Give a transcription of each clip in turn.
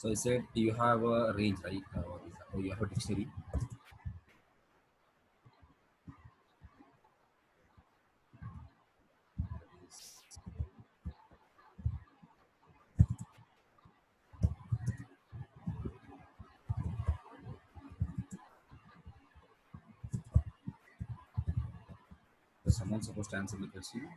So I said you have a range, right? Or you have a dictionary. So someone's supposed to answer the question.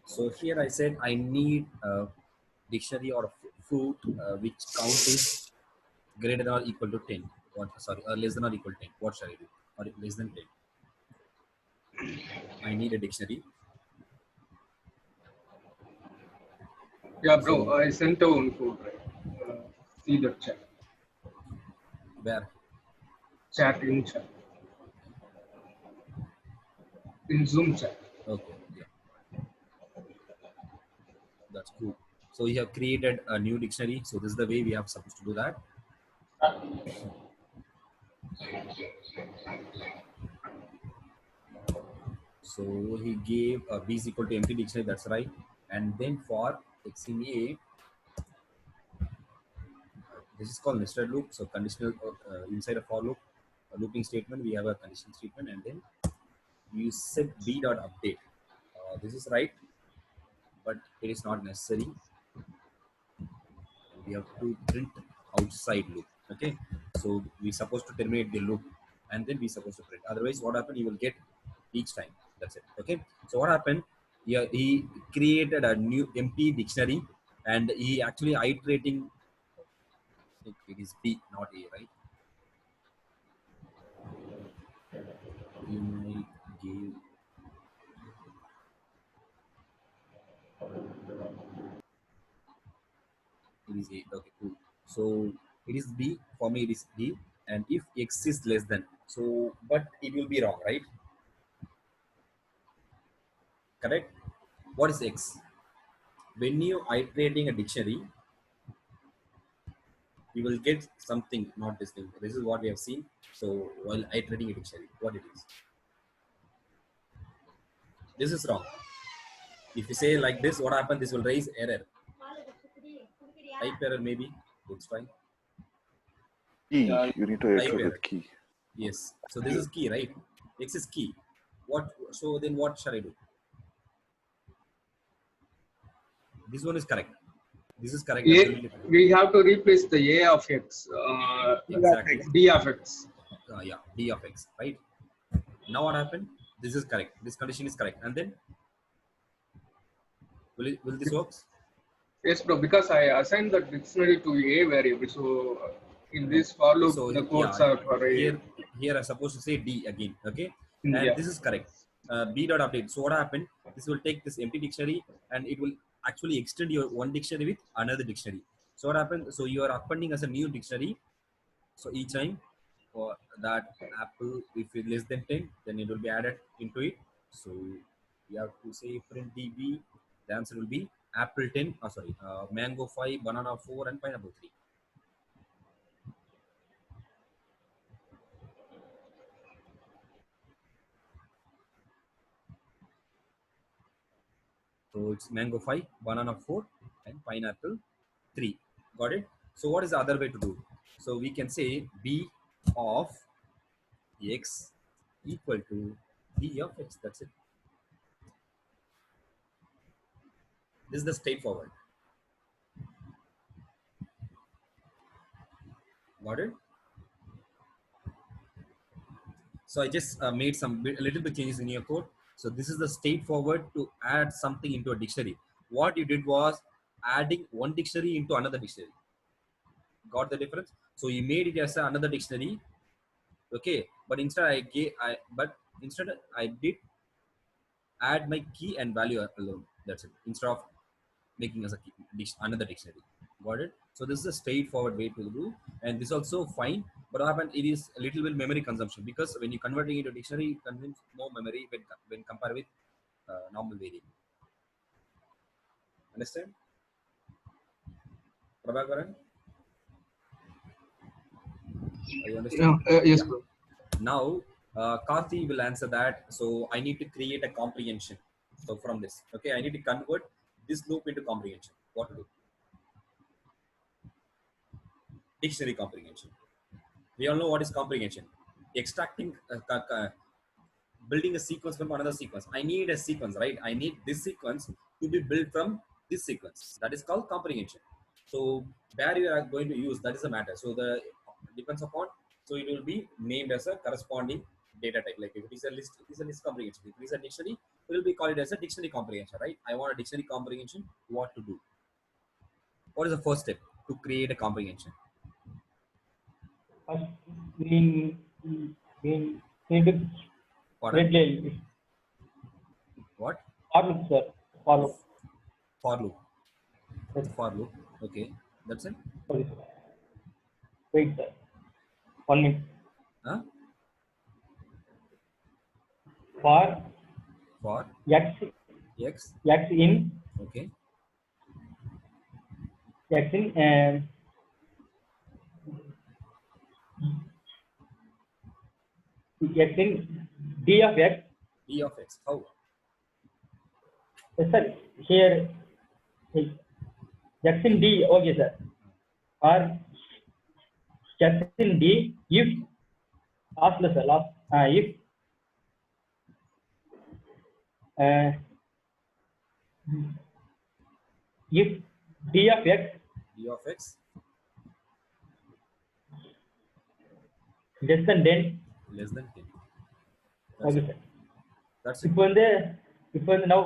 So here I said I need a dictionary or a fruit which count is greater than or equal to 10. What? Sorry, less than or equal to 10. What shall I do? Or less than 10. I need a dictionary. Yeah, bro, So I sent down food, right? See the chat. where? Chat in chat. In Zoom chat. Okay, yeah, that's cool. So we have created a new dictionary. So this is the way we are supposed to do that. So he gave b is equal to empty dictionary. That's right. And then for x in a, this is called nested loop. So conditional inside a for loop, a looping statement. We have a conditional statement, and then you set b dot update. This is right, but it is not necessary. We have to print outside loop. Okay, so we supposed to terminate the loop, and then we supposed to print. Otherwise, what happened? You will get each time. That's it. Okay. So what happened? Yeah, he created a new empty dictionary, and he actually iterating. It is B, not A, right? You might give. It is A. Okay, cool. So it is B. For me, it is B. And if X is less than, so, but it will be wrong, right? Correct? What is X? When you iterating a dictionary, you will get something, not this thing. This is what we have seen. So while iterating a dictionary, what it is. This is wrong. If you say like this, what happened? This will raise error. Type error maybe. It's fine. Key. Yeah, You need to Type enter error. with key. Yes. So this is key, right? X is key. What? So then what shall I do? This one is correct. This is correct. A, Absolutely correct. we have to replace the A of X. Exactly. D of X. Yeah. D of X, right? Now what happened? This is correct. This condition is correct. And then will this works? Yes, bro, because I assigned the dictionary to A variable. So in No. this for loop, So the yeah, codes are for A. here I'm supposed to say D again. Okay, and Yeah. this is correct. B dot update. So what happened? This will take this empty dictionary and it will actually extend your one dictionary with another dictionary. So what happened? So you are appending as a new dictionary. So each time for that apple, if it less than 10, then it will be added into it. So you have to say print db. The answer will be apple 10. Oh, sorry, mango 5, banana 4, and pineapple 3. So it's mango 5, banana 4, and pineapple 3. Got it? So what is the other way to do? So we can say b of x equal to b of x. That's it. This is the straightforward. Got it? So I just made a little bit changes in your code. So this is the straightforward to add something into a dictionary. What you did was adding one dictionary into another dictionary. Got the difference? So you made it as another dictionary. Okay, but instead I did add my key and value alone. That's it. Instead of making as a key, another dictionary. Got it? So this is a straightforward way to do, and this also fine. But what happened? It is a little bit memory consumption because when you converting into dictionary, it consumes more memory when compared with normal variable. Understand, Prabhakaran? You understand? Yes, Yeah. bro. Now, Karthi will answer that. So I need to create a comprehension. So from this, okay, I need to convert this loop into comprehension. What to do? Dictionary comprehension. We all know what is comprehension. Extracting, building a sequence from another sequence. I need a sequence, right? I need this sequence to be built from this sequence. That is called comprehension. So where you are going to use, that is the matter. So the depends upon. So it will be named as a corresponding data type. Like if it is a list, it is a list comprehension. If it is a dictionary, it will be called it as a dictionary comprehension, right? I want a dictionary comprehension. What to do? What is the first step to create a comprehension? First, we need to Pardon? create What? for loop, sir. For loop. For loop. Yes, For loop. Okay, that's it. sorry, sir. Wait, sir. 1 minute. Huh? For For x x. x in Okay. x in x in d of x. D of x. How? Yes, sir. Here x in d. Okay, sir. Or x in d if last, sir. Last if uh, if d of x D of x less than 10. less than 10. That's Okay, it. sir. That's it. இப்போ வந்து now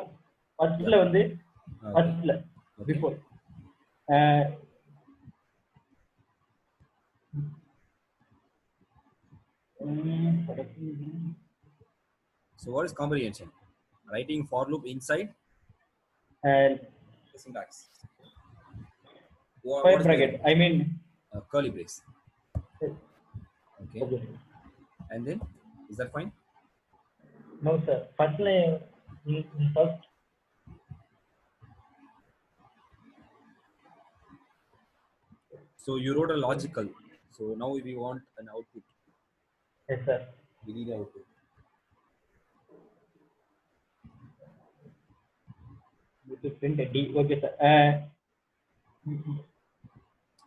ஃபர்ஸ்ட்ல வந்து Okay. ஃபர்ஸ்ட்ல Okay. Before So what is comprehension? Writing for loop inside the syntax. What square is bracket. I mean, curly brace? Okay. okay. And then is that fine? No, sir. Firstly, first. So you wrote a logical. So now we want an output. Yes, sir. We need an output. To print a D. Okay, sir.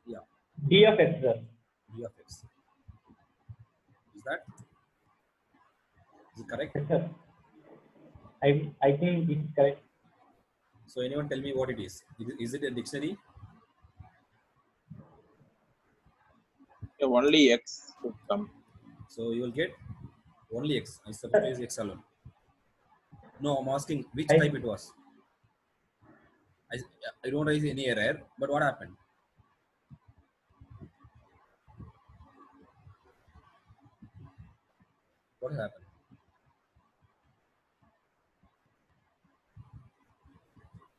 Yeah. D of x, sir. D of x. Is it correct? Yes, sir. I think it's correct. So anyone tell me what it is? Is it a dictionary? Yeah, only X would come. So you will get only x. I substitute x alone. No, I'm asking which type it was. I don't raise any error, but what happened? What happened?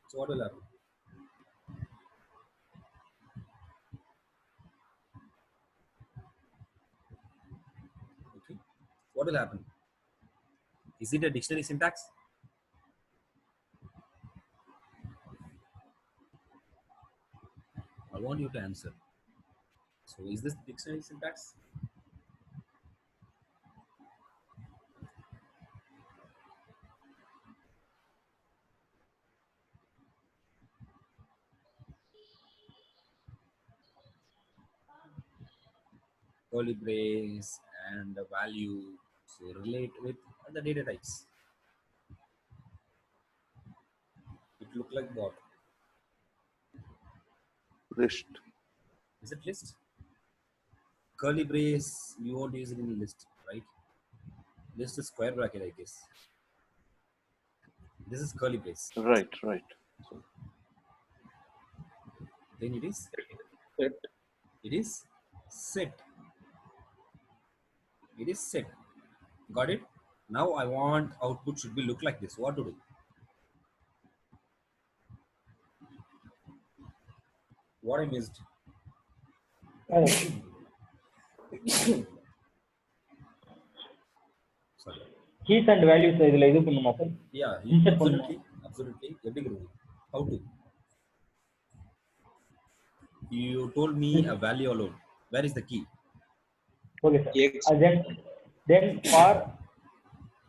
So what will happen? Okay. What will happen? Is it a dictionary syntax? I want you to answer. So is this dictionary syntax? Curly brace and the value so relate with the data types. It look like what? List. Is it list? Curly brace, you won't use it in list, right? List is square bracket, I guess. This is curly brace. Right, right. So, Then it is set. it is set. It is set. Got it? Now I want output should be look like this. What to do? What I missed? Sorry. Keys and values இதுல இது பண்ணுமா sir? Yeah, Insert பண்ணுமா? absolutely. எப்படி கொடுங்க? How to? You told me a value alone. Where is the key? Okay, sir. X. Then for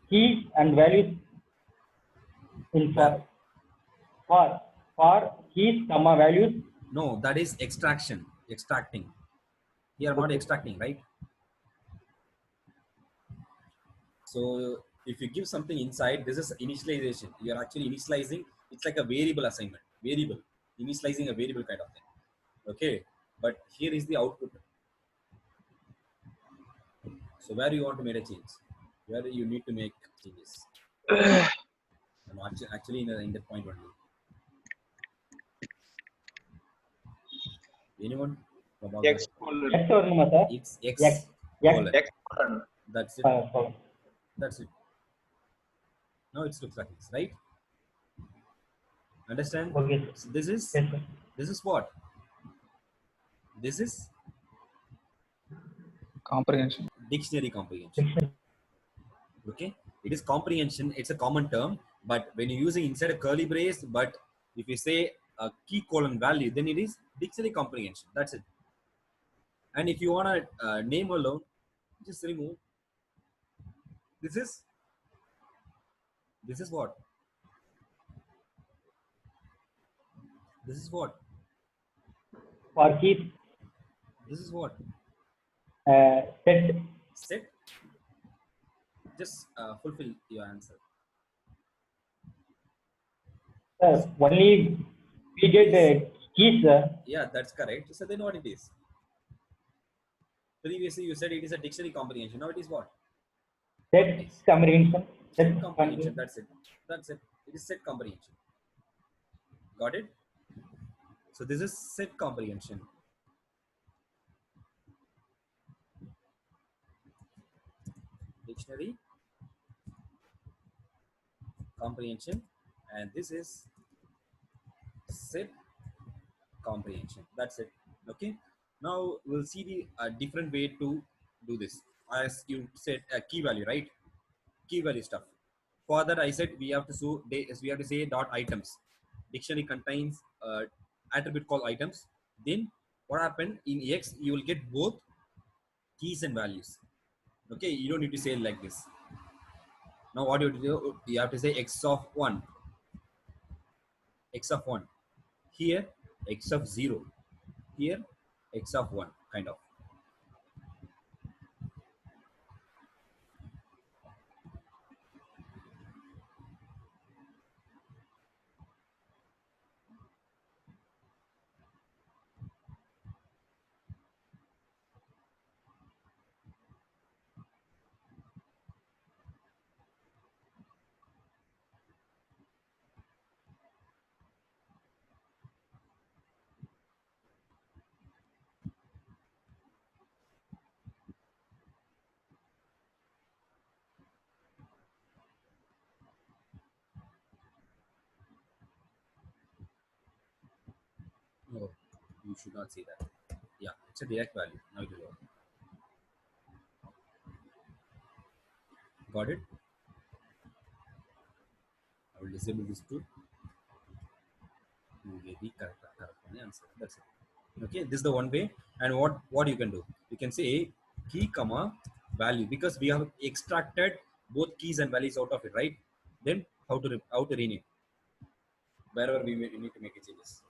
keys and values in for keys comma values. No, that is extracting. Here not Okay. extracting, right? So if you give something inside, this is initialization. You are actually initializing. It's like a variable assignment. Variable initializing a variable kind of thing. Okay, but here is the output. So where you want to make a change, where you need to make changes. No, actually in that point only. Anyone? Prabhakar? X colon. X or sir? It's X X. colon. X colon. That's it. Colon. That's it. Now it looks like this, right? Understand? Okay, sir. So this Yes, sir. is what? This is Comprehension. dictionary comprehension. Okay, it is comprehension. It's a common term, but when you're using inside a curly brace, but if you say a key colon value, then it is dictionary comprehension. That's it. And if you want to name alone, just remove. This is what? This is what? For keys This is what? set. Set. Just fulfill your answer. Only we get keys. Yeah, that's correct. So then what it is? Previously you said it is a dictionary comprehension. Now it is what? Set comprehension. Set comprehension. That's it. That's it. It is set comprehension. Got it? So this is set comprehension. Dictionary comprehension, and this is set comprehension. That's it. Okay. Now we'll see the different way to do this. As you said, key value, right? Key value stuff. For that, I said we have to say dot items. Dictionary contains attribute called items. Then what happened in X? You will get both keys and values. Okay, you don't need to say it like this. Now what you do? You have to say x of 1, x of 1. Here x of 0. Here x of 1, kind of. No, you should not say that. Yeah, it's a direct value. Now it will work. Got it? I will disable this too. You get the correct answer. That's it. Okay, this is the one way. And what you can do? You can say key comma value, because we have extracted both keys and values out of it, right? Then how to rename wherever we need to make a changes.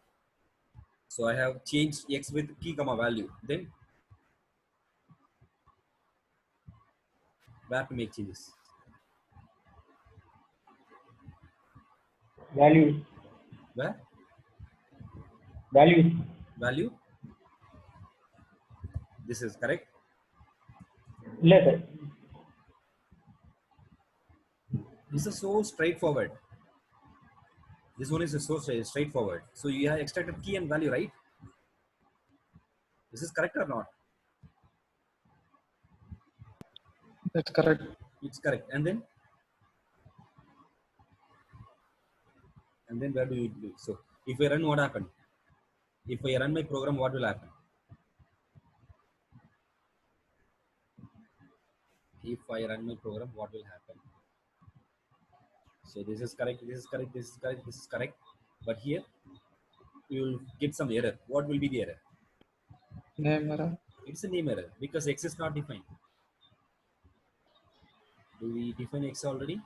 So I have changed x with key comma value. Then where to make changes? Values. Where? Values. Value. This is correct. Yes, sir. This is so straightforward. This one is so straightforward. So you have extracted key and value, right? This is correct or not? That's correct. It's correct. And then where do you do? So if I run, what happened? If I run my program, what will happen? If I run my program, what will happen? So this is correct, this is correct, this is correct, this is correct. But here you will get some error. What will be the error? Name error. It's a name error because X is not defined. Do we define X already?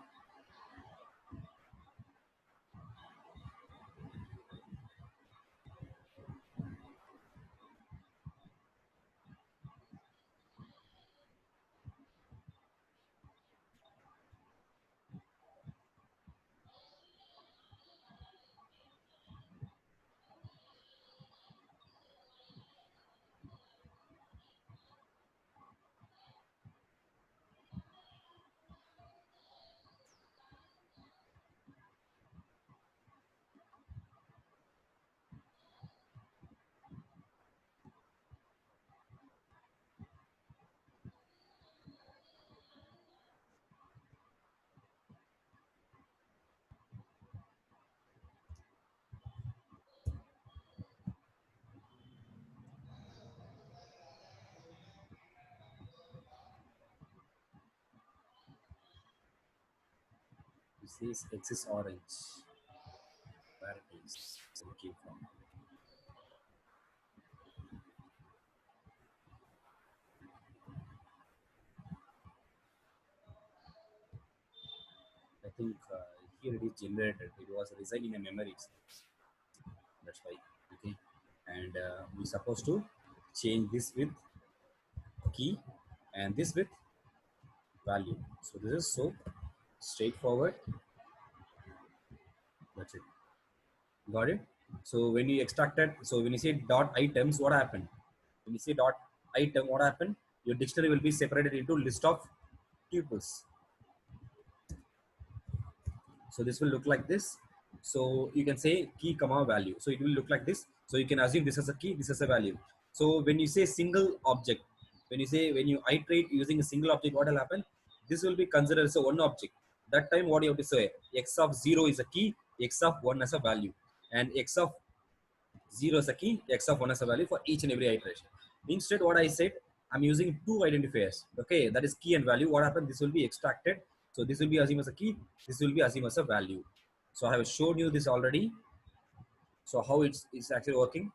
This is X is orange. Where it is? Where it came from? I think here it is generated. It was residing in a memory itself. That's why. Okay. And we're supposed to change this with key and this with value. So this is so straightforward. That's it. Got it? So when you extracted, so when you say dot items, what happened? When you say dot item, what happened? Your dictionary will be separated into list of tuples. So this will look like this. So you can say key comma value. So it will look like this. So you can assume this is a key, this is a value. So when you say single object, when you iterate using a single object, what will happen? This will be considered as a one object. That time what you have to say, x of 0 is a key, x of 1 as a value, and x of 0 is a key, x of 1 as a value for each and every iteration. Instead, what I said, I'm using two identifiers. Okay, that is key and value. What happened? This will be extracted. So this will be assumed as a key. This will be assumed as a value. So I have shown you this already. So how it's actually working?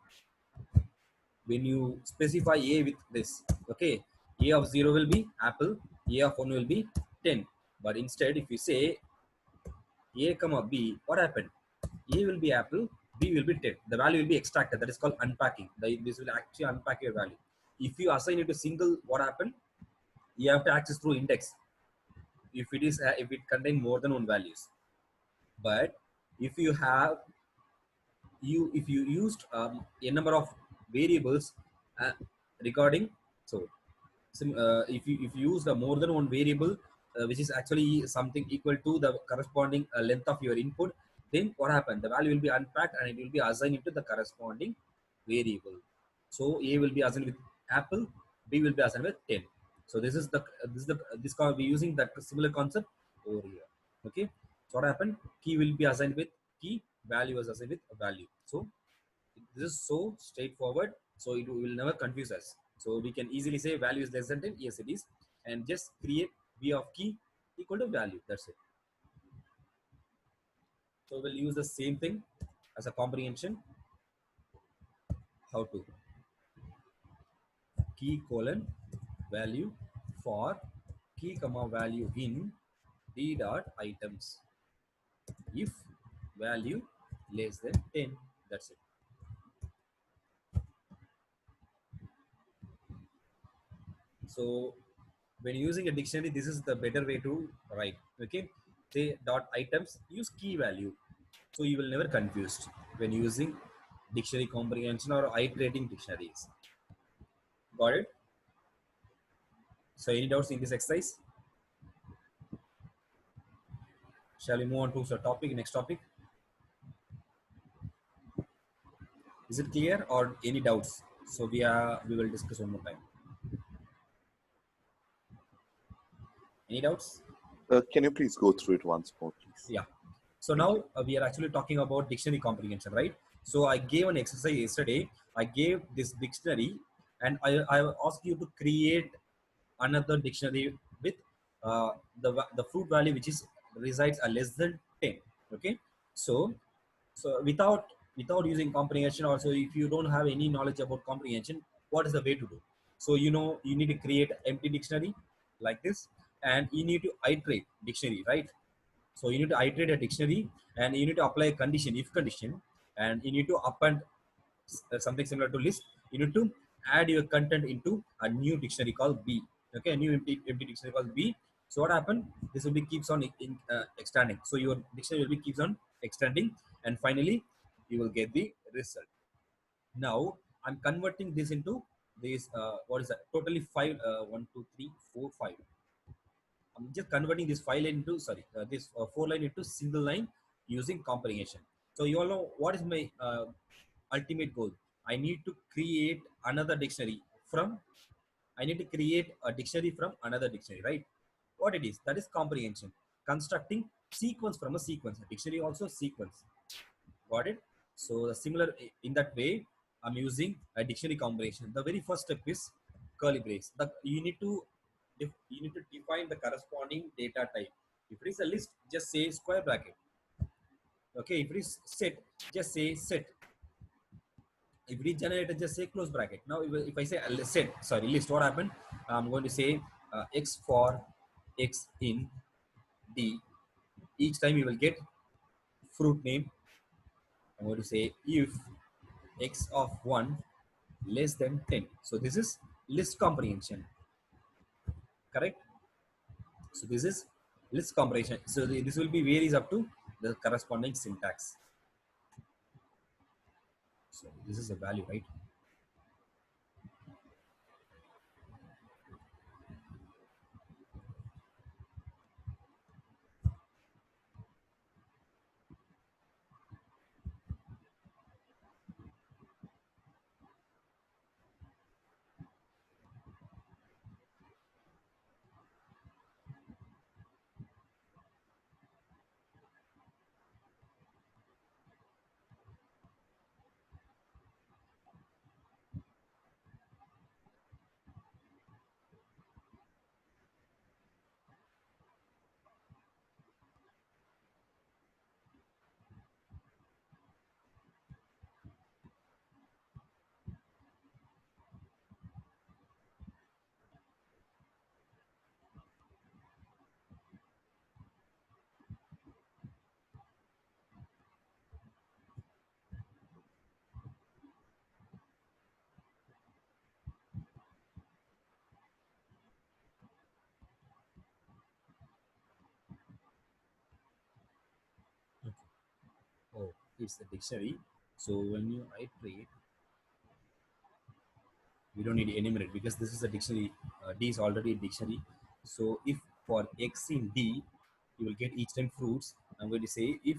When you specify a with this, okay, a of 0 will be apple, a of 1 will be 10. But instead, if you say a comma b, what happened? A will be apple, b will be 10. The value will be extracted. That is called unpacking. This will actually unpack your value. If you assign it to single, what happened? You have to access through index. If it contains more than one values. But if you have if you used a number of variables regarding, so if you use the more than one variable which is actually something equal to the corresponding length of your input, then what happened? The value will be unpacked and it will be assigned into the corresponding variable. So a will be assigned with apple, b will be assigned with 10. So this can be using that similar concept over here. Okay, so what happened? Key will be assigned with key, value is assigned with a value. So this is so straightforward, so it will never confuse us. So we can easily say value is less than 10, yes it is, and just create v of key equal to value. That's it. So we'll use the same thing as a comprehension. How to? Key colon value for key comma value in d dot items if value less than 10. That's it. So when using a dictionary, this is the better way to write. Okay, say dot items, use key value, so you will never confused when using dictionary comprehension or iterating dictionaries. Got it? So any doubts in this exercise? Shall we move on to the topic, next topic? Is it clear or any doubts? So we will discuss one more time. Any doubts? Can you please go through it once more, please? Yeah. So now we are actually talking about dictionary comprehension, right? So I gave an exercise yesterday. I gave this dictionary and I asked you to create another dictionary with the fruit value which is resides are less than 10. Okay. So without using comprehension, also if you don't have any knowledge about comprehension, what is the way to do? So you need to create empty dictionary like this, and you need to iterate dictionary, right? So you need to iterate a dictionary, and you need to apply a condition, if condition, and you need to append something similar to list. You need to add your content into a new dictionary called B. Okay, a new empty dictionary called B. So what happened? This will be keeps on extending. So your dictionary will be keeps on extending, and finally you will get the result. Now I'm converting this into this. What is that? Totally five. One, two, three, four, five. I'm just converting this file into this four line into single line using comprehension. So you all know what is my ultimate goal. I need to create another dictionary from. I need to create a dictionary from another dictionary, right? What it is, that is comprehension. Constructing sequence from a sequence. A dictionary also sequence. Got it? So similar in that way, I'm using a dictionary combination. The very first step is curly brace. You need to define the corresponding data type. If it is a list, just say square bracket. Okay. If it is set, just say set. If it is generator, just say close bracket. Now, if I say set, sorry, list, what happened? I'm going to say x for x in D. Each time you will get fruit name. I'm going to say if x of 1 less than 10. So this is list comprehension, correct? So this is list comprehension. So this will be varies up to the corresponding syntax. So this is a value, right? Oh, it's the dictionary. So when you iterate, we don't need to enumerate because this is a dictionary. D is already a dictionary. So if for x in D, you will get each time fruits. I'm going to say if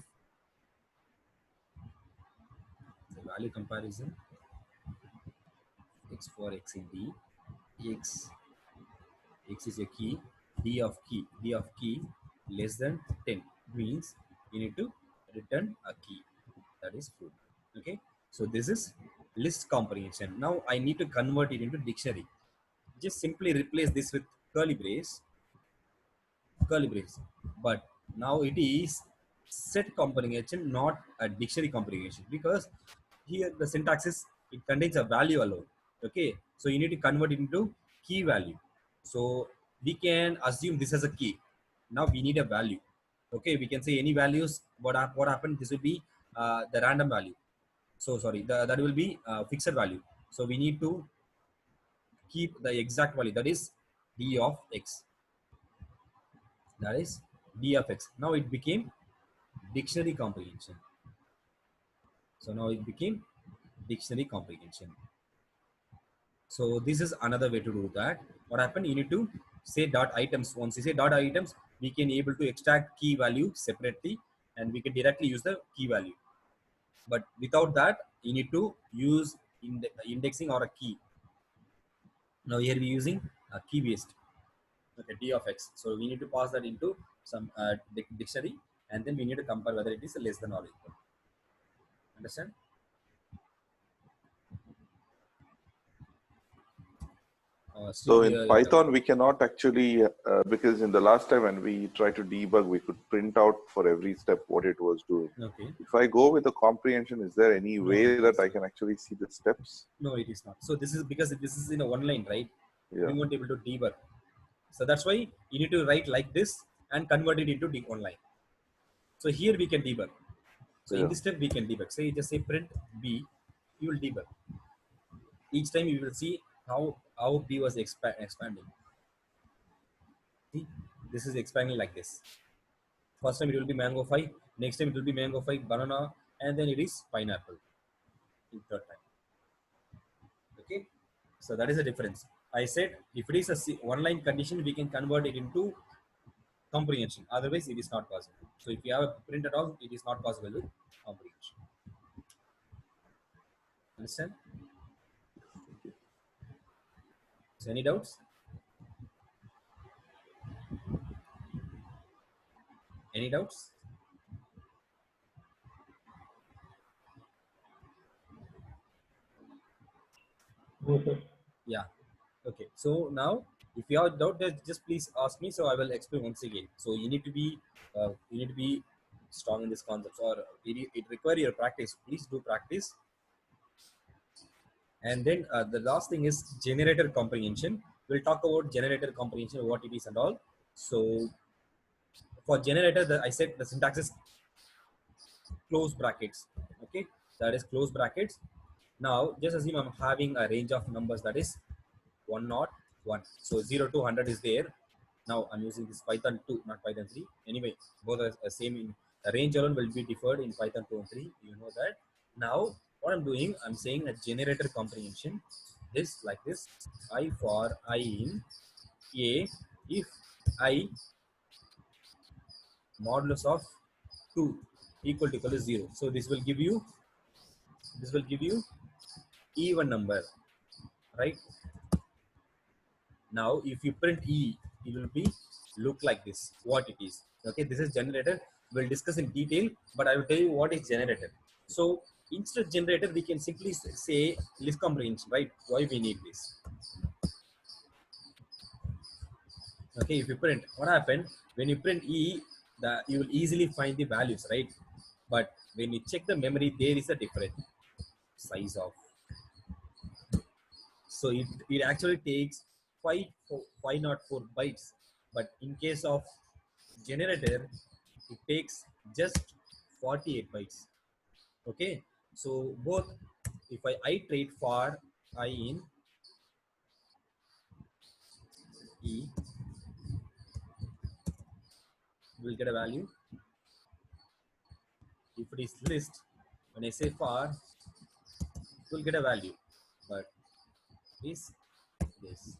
the value comparison x for x in D, x is a key, d of key less than 10 means you need to return a key, that is fruit. Okay, so this is list comprehension. Now I need to convert it into dictionary. Just simply replace this with curly brace, but now it is set comprehension, not a dictionary comprehension, because here the syntax is it contains a value alone. Okay, so you need to convert it into key value. So we can assume this as a key. Now we need a value. Okay, we can say any values. What happened, this will be the random value. So sorry, that will be fixed value. So we need to keep the exact value, that is d of x, that is d of x. Now it became dictionary comprehension. So now it became dictionary comprehension. So this is another way to do that. What happened, you need to say dot items. Once you say dot items, we can able to extract key value separately, and we can directly use the key value. But without that, you need to use indexing or a key. Now here we using a key based. Okay, d of x. So we need to pass that into some dictionary, and then we need to compare whether it is less than or equal. Understand? So Still, in Python, we cannot actually, because in the last time when we tried to debug, we could print out for every step what it was doing. okay. If I go with the comprehension, is there any No, way it that is I not. can actually see the steps? No, it is not. So this is because this is in a one line, right? Yeah. We won't able to debug. So that's why you need to write like this and convert it into one line. So here we can debug. So in Yeah. this step we can debug. Say just say print B, you will debug. Each time you will see how B was expanding. See, this is expanding like this. First time it will be mango 5, next time it will be mango 5 banana, and then it is pineapple in third time. Okay, so that is the difference. I said if it is a one line condition, we can convert it into comprehension. Otherwise, it is not possible. So if you have a print at all, it is not possible with comprehension. Understand? So any doubts? Any doubts? No, sir. Yeah. Okay. So now, if you have doubt, just please ask me. So I will explain once again. So you need to be strong in this concepts, or it require your practice. Please do practice. And then the last thing is generator comprehension. We'll talk about generator comprehension, what it is and all. So for generator, I said the syntax is close brackets. Okay, that is close brackets. Now just assume I'm having a range of numbers that is 101. So 0 to 100 is there. Now I'm using this Python 2, not Python 3. Anyway, both are same. In the range alone will be deferred in Python 2 and 3. You know that. Now what I'm doing, I'm saying a generator comprehension. This like this. I for I in A, if I modulus of 2 equal to 0. So this will give you even number, right? Now if you print E, it will be look like this, what it is. Okay, this is generator. We'll discuss in detail, but I will tell you what is generator. So instead of generator, we can simply say list comprehension, right? Why we need this? Okay, if you print, what happened when you print E, you will easily find the values, right? But when you check the memory, there is a different size of. So it actually takes 504 bytes, but in case of generator, it takes just 48 bytes. Okay, so both, if I iterate for I in E, we'll get a value. If it is list, when I say for, we'll get a value, but is this.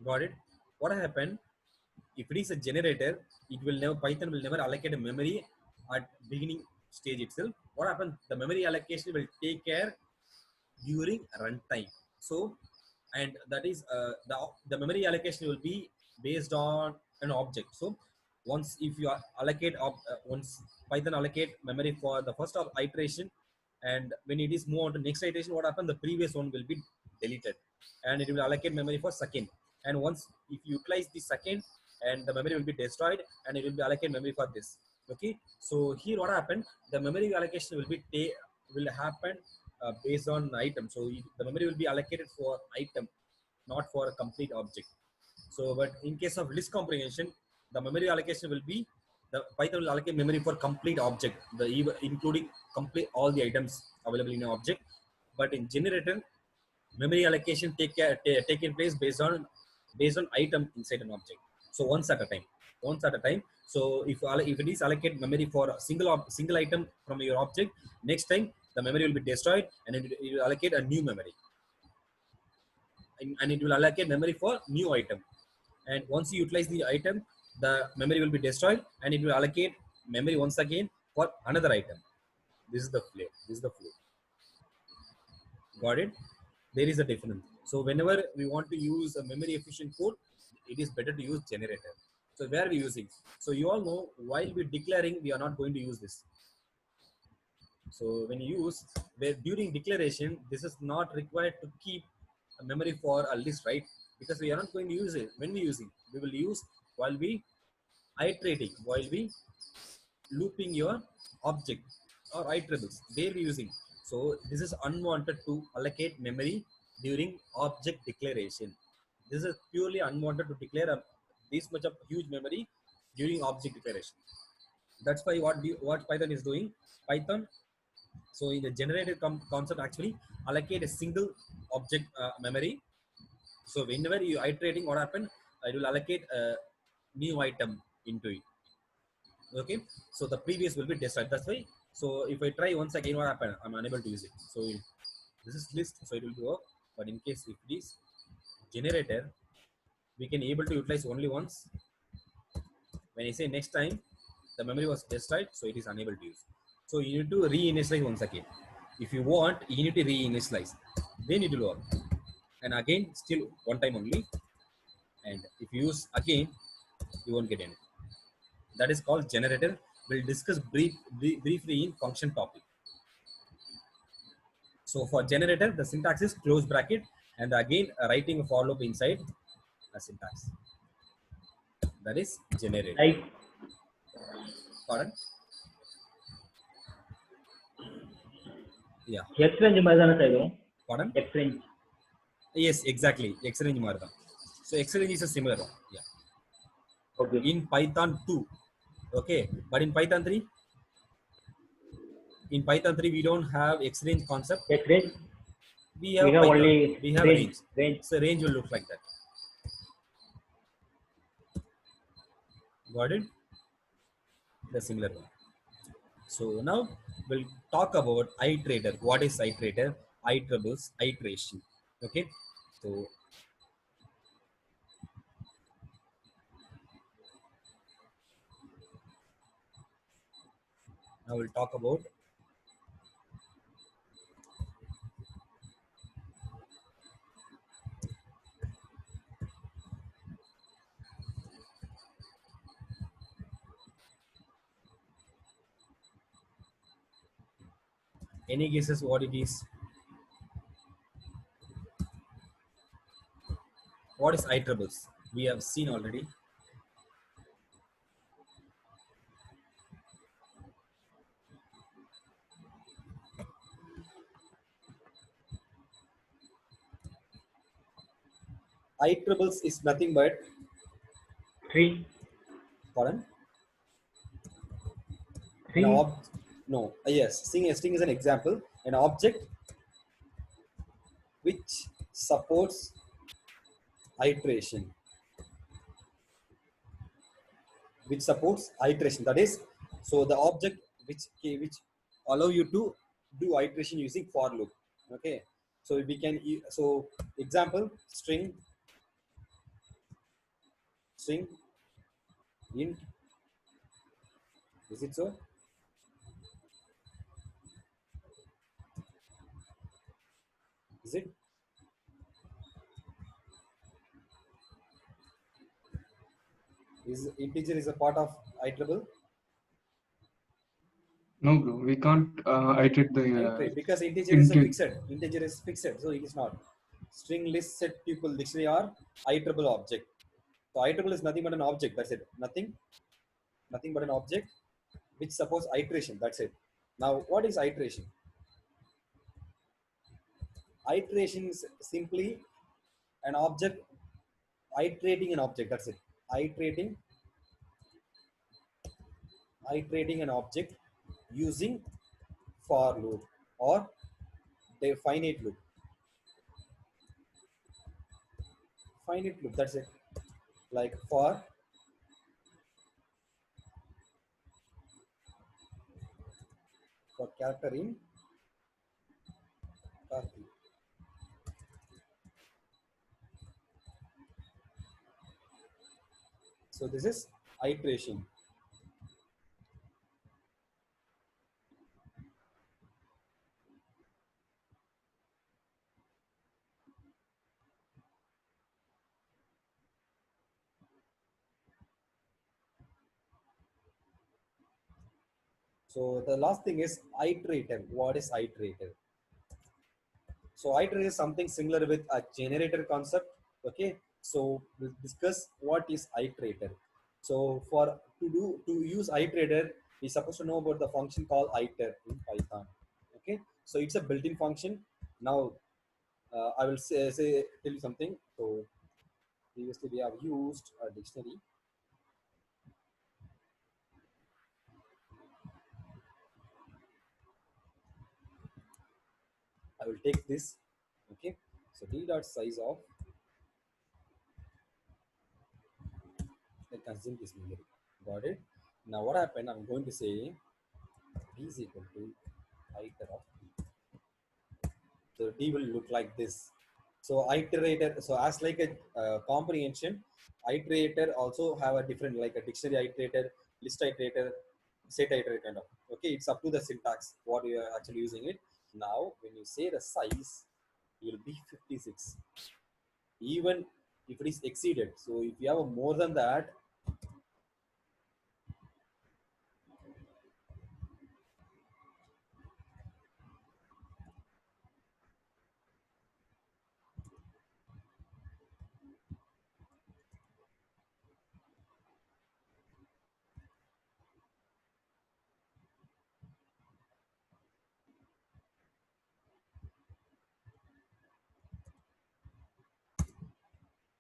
Got it? What happened? If it is a generator, it will never, Python will never allocate a memory at beginning stage itself. What happens? The memory allocation will take care during runtime. So, and that is the memory allocation will be based on an object. So once if you allocate once Python allocate memory for the first iteration, and when it is moved on to next iteration, what happens? The previous one will be deleted, and it will allocate memory for second. And once if you utilize the second, and the memory will be destroyed, and it will be allocate memory for this. Okay, so here what happened? The memory allocation will happen based on item. So the memory will be allocated for item, not for a complete object. So, but in case of list comprehension, the memory allocation will be, the Python will allocate memory for complete object, including complete all the items available in an object. But in generator, memory allocation taking place based on item inside an object. So once at a time. So if it is allocate memory for a single item from your object, next time the memory will be destroyed, and it will allocate a new memory, and it will allocate memory for new item. And once you utilize the item, the memory will be destroyed, and it will allocate memory once again for another item. This is the flow. Got it? There is a difference. So whenever we want to use a memory efficient code, it is better to use generator. So where are we using? So you all know, while we're declaring, we are not going to use this. So when you use, where during declaration, this is not required to keep a memory for a list, right? Because we are not going to use it. When we using, we will use while we iterating, while we looping your object or iterables, there we using. So this is unwanted to allocate memory during object declaration. This is purely unwanted to declare this much of huge memory during object declaration. That's why what Python is doing. Python, so in the generated concept, actually allocate a single object memory. So whenever you iterating, what happen? It will allocate a new item into it. Okay, so the previous will be destroyed. That's why. So if I try once again, what happened? I'm unable to use it. So this is list, so it will work. But in case if it is generator, we can able to utilize only once. When I say next time, the memory was destroyed, so it is unable to use. So you need to reinitialize once again. If you want, you need to reinitialize. Then it will work. And again, still one time only. And if you use again, you won't get any. That is called generator. We'll discuss briefly in function topic. So for generator, the syntax is close bracket, and again writing a for loop inside a syntax. That is generator. Like Pardon? Yeah. X range மாதிரி தானே sir வரும்? Pardon? X range. Yes, exactly. X-range marda. So X-range is a similar one. Yeah. Okay. In Python 2. Okay. But in Python 3, we don't have X-range concept. X range. We have, We have Python. only We have range. range. So range will look like that. Got it? The similar one. So now we'll talk about iterator. What is iterator? Iterables, iteration. Okay. So now we'll talk about any guesses what it is. What is iterables? We have seen already. Iterables is nothing but, Tree. pardon? Tree. No, yes, string is an example. An object which supports iteration. That is, so the object which allow you to do iteration using for loop. Okay, so we can, so example, string int, is it so? Is it? Is integer is a part of iterable? No, bro, we can't iterate the because integer is a fixed. Integer is fixed, so it is not. String, list, set, tuple, dictionary are iterable object. So iterable is nothing but an object. That's it. Nothing but an object which supports iteration. That's it. Now, what is iteration? Iteration is simply an object iterating an object. That's it. Iterating an object using for loop or the finite loop. That's it. Like for character in Karthi. So this is iteration. So So the last thing is iterator. What is iterator? So iterator is something similar with a generator concept. Okay. So we'll discuss what is iterator. So to use iterator, we're supposed to know about the function called iter in Python. Okay. So it's a built-in function. Now I will tell you something. So previously we have used a dictionary. I will take this. Okay. So d dot size of the consume this memory. Got it. Now what happened? I'm going to say d is equal to iter of d. So d will look like this. So iterator. So as like a comprehension, iterator also have a different like a dictionary iterator, list iterator, set iterator kind of. Okay, it's up to the syntax what you are actually using it. Now when you say the size, will be 56. Even if it is exceeded. So if you have a more than that,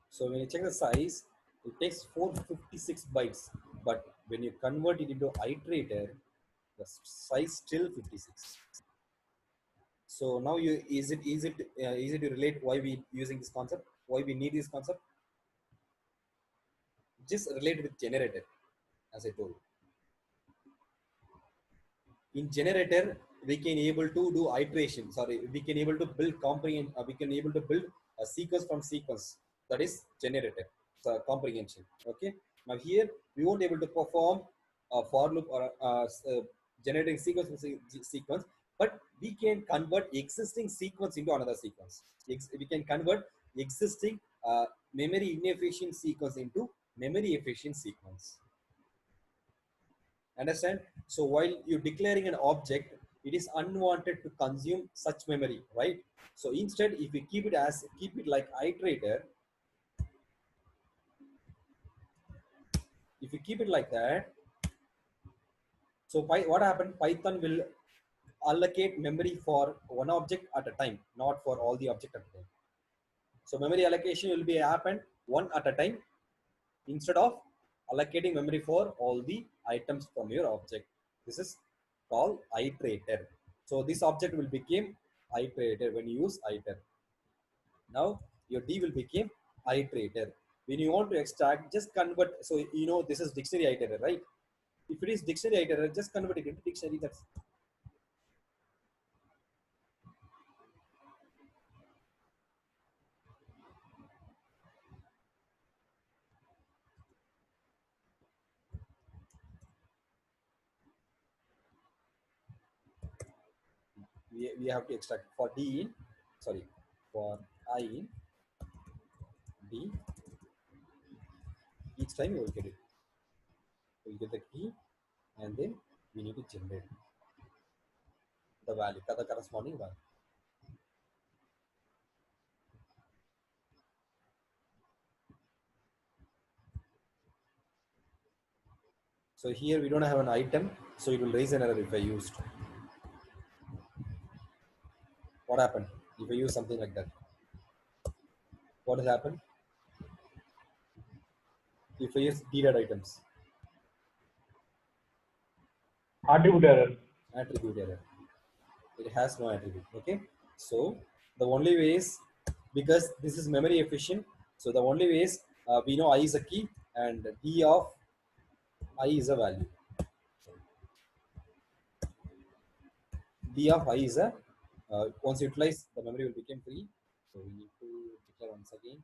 so when you check the size, it takes 456 bytes. But when you convert it into iterator, the size still 56. So now you easy to relate why we using this concept, why we need this concept. Just relate with generator, as I told. In generator, we can able to do iteration. Sorry, we can able to build comprehend. We can able to build a sequence from sequence. That is generator. So comprehension. Okay. Now here we won't able to perform a for loop or generating sequence from sequence, but we can convert existing sequence into another sequence. We can convert existing memory inefficient sequence into memory efficient sequence. Understand? So while you're declaring an object, it is unwanted to consume such memory, right? So instead, if you keep it like iterator, if you keep it like that, so what happened? Python will allocate memory for one object at a time, not for all the object at a time. So memory allocation will be happen one at a time instead of allocating memory for all the items from your object. This is called iterator. So this object will become iterator when you use iter. Now your D will become iterator. When you want to extract, just convert. So you know this is dictionary iterator, right? If it is dictionary iterator, just convert it into dictionary. That's we have to extract for D in, sorry, for I in D. Each time you will get it. You will get the key, and then we need to generate the value, the corresponding value. So here we don't have an item, so it will raise an error if I used. What happened if I use something like that? What has happened if I use d dot items? Attribute error. Attribute error. It has no attribute. Okay. So the only way is, because this is memory efficient, so the only way is we know I is a key and d of I is a value. D of I is a once utilized, the memory will become free. So we need to declare once again.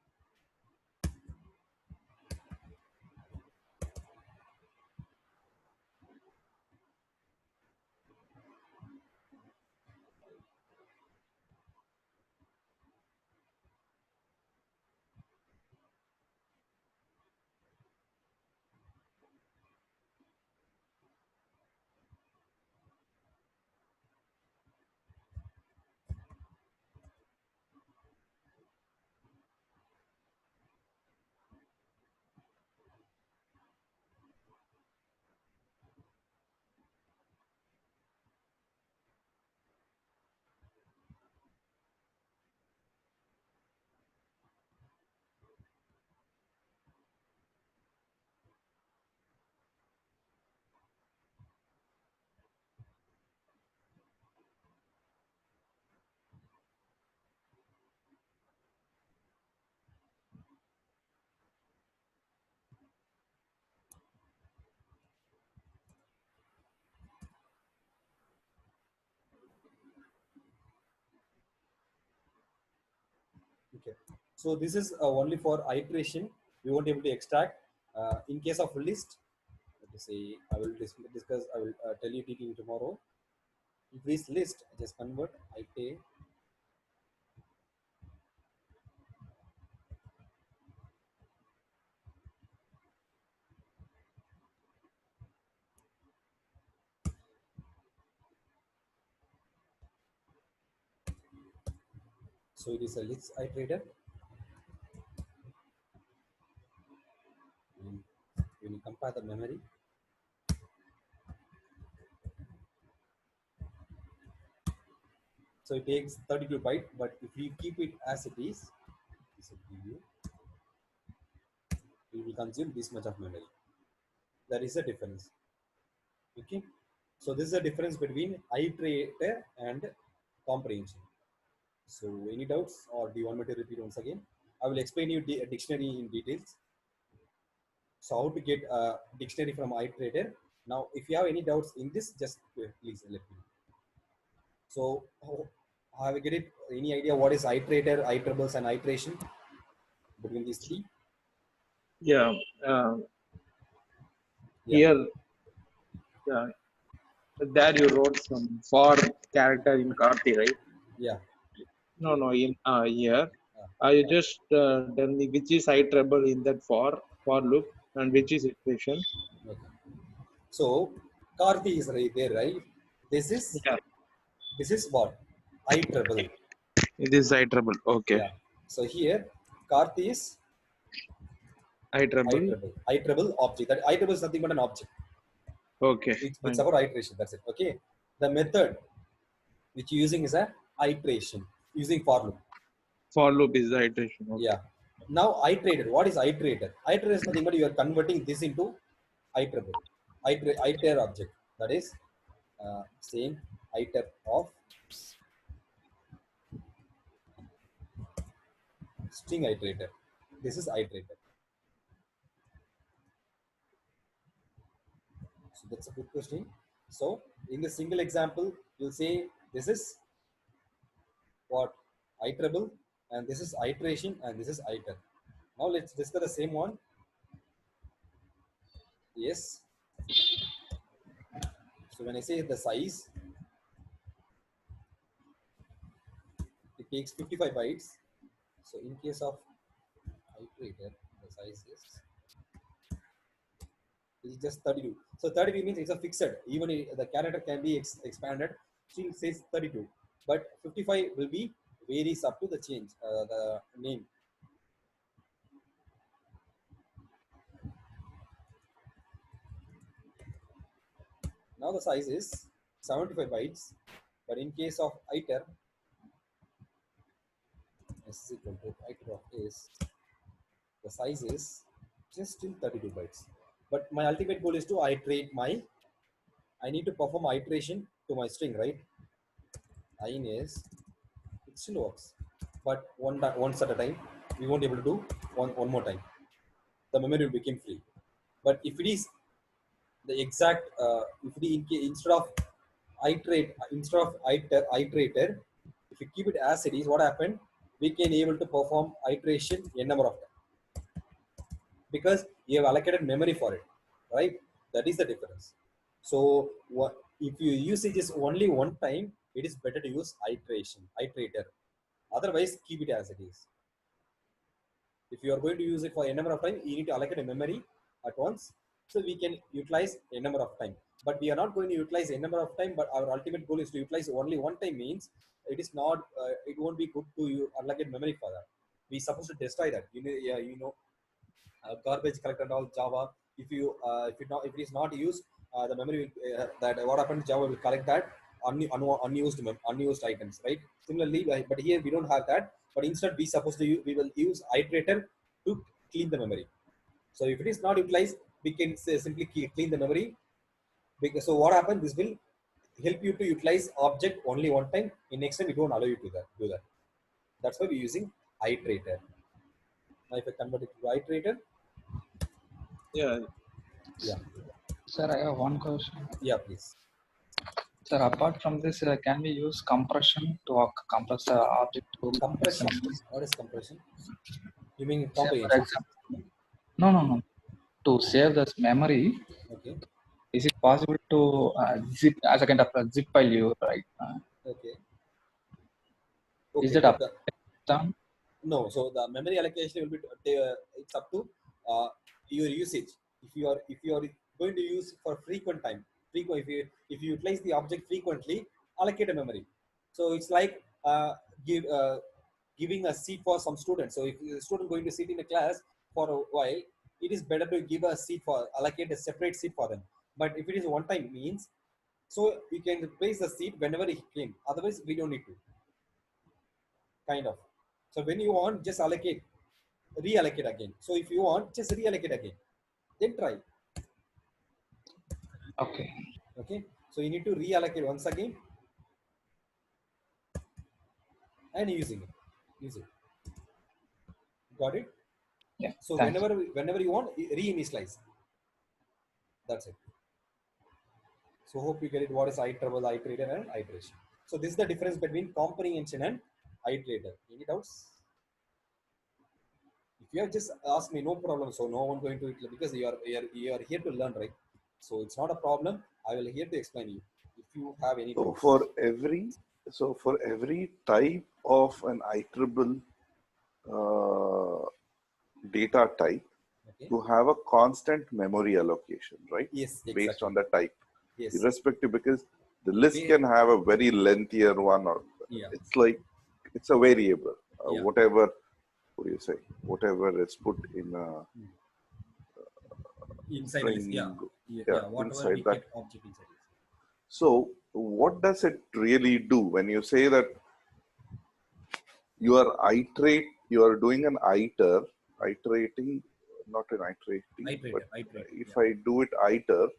Okay. So this is only for iteration. We won't be able to extract. In case of list, let me say I will discuss. I will tell you detail tomorrow. If this list, just convert iterate. So it is a list iterator. When you compare the memory, so it takes 32 byte, but if you keep it as it is, this will give you, it will consume this much of memory. There is a difference. Okay. So this is the difference between iterator and comprehension. So any doubts, or do you want me to repeat once again? I will explain you a dictionary in details. So how to get a dictionary from iterator. Now, if you have any doubts in this, just please let me know. So have you get it? Any idea what is iterator, iterables, and iteration between these three? Yeah. Yeah. Here, there you wrote some for character in Karthi, right? Yeah. No, no. In here, Uh, you just tell me which is iterable in that for loop and which is iteration. okay. So Karthi is right there, right? This Yeah, is what? Iterable. it is iterable. Okay, Yeah. So here Karthi is iterable. iterable. Iterable object. That iterable is nothing but an object. Okay, It's fine. about iteration. That's it. Okay. The method which you're using is a iteration using for loop. For loop is the iteration. Okay. Yeah. Now iterated. What is iterator? Iterator is nothing but you are converting this into iterable. Iter object. That is same iter of string iterator. This is iterator. So that's a good question. So in the single example, you'll say this is what? Iterable, and this is iteration, and this is iter. Now let's discuss the same one. Yes. So when I say the size, it takes 55 bytes. So in case of iterator, the size is just 32. So 32 means it's a fixed. Even the character can be expanded. Still says 32, but 55 will be varies up to the change, the name. Now the size is 75 bytes, but in case of iter, s is equal to iter of is, the size is just still 32 bytes. But my ultimate goal is to iterate I need to perform iteration to my string, right? In is, it still works, but once at a time. We won't be able to do one more time. The memory will become free. But if it is the exact, if it instead of iterator, if you keep it as it is, what happened? We can able to perform iteration n number of time, because you have allocated memory for it, right? That is the difference. So if you use it just only one time, it is better to use iterator. Otherwise, keep it as it is. If you are going to use it for a number of time, you need to allocate a memory at once, so we can utilize a number of time. But we are not going to utilize a number of time, but our ultimate goal is to utilize only one time. Means it is not, it won't be good to allocate memory for that. We supposed to destroy that, yeah, garbage collector and all Java. If it is not used, the memory will, that what happens, Java will collect that unused items, right? Similarly, but here we don't have that. But instead, we will use iterator to clean the memory. So if it is not utilized, we can simply clean the memory. Because, so what happens? This will help you to utilize object only one time. In next time, we don't allow you to do that. That's why we're using iterator. Now, if I convert it to iterator, Yeah. yeah, Sir, I have one question. yeah, please. Sir, apart from this, can we use compression to compress the object to Compression. What is compression? You mean say, for comprehension? example, no. To save this memory, Okay. is it possible to zip as a kind of a zip file you right? Okay. Is Okay. it up? But no. So the memory allocation will be it's up to your usage. If you are going to use for frequent time, if you utilize the object frequently, allocate a memory. So it's like giving a seat for some students. So if a student going to sit in a class for a while, it is better to give a seat for allocate a separate seat for them. But if it is one time means, so you can replace the seat whenever he came. Otherwise, we don't need to. Kind of. So when you want, just reallocate again. So if you want, just reallocate again. Then try. Okay. Okay. So you need to reallocate once again and using it. Use it. Got it? Yeah. So Thanks. whenever you want, reinitialize. That's it. So hope you get it. What is iterable, iterator, and iteration? So this is the difference between comprehension and iterator. Any doubts? If you have just asked me, no problem. So no one going to it because you are here to learn, right? So it's not a problem. I will here to explain you. If you have any So doubts. for every type of an iterable data type, Okay. you have a constant memory allocation, right? Yes, exactly. Based on the type, Yes. irrespective, because the list They- can have a very lengthier one, or Yeah. it's like it's a variable. Yeah. Whatever, what do you say? Whatever is put in a Inside the list. Yeah. string, Yeah. Whatever inside we that. get object inside list. So, what does it really do when you say that you are doing an iterating, not an iterating, but Iterator. if I do it iterator,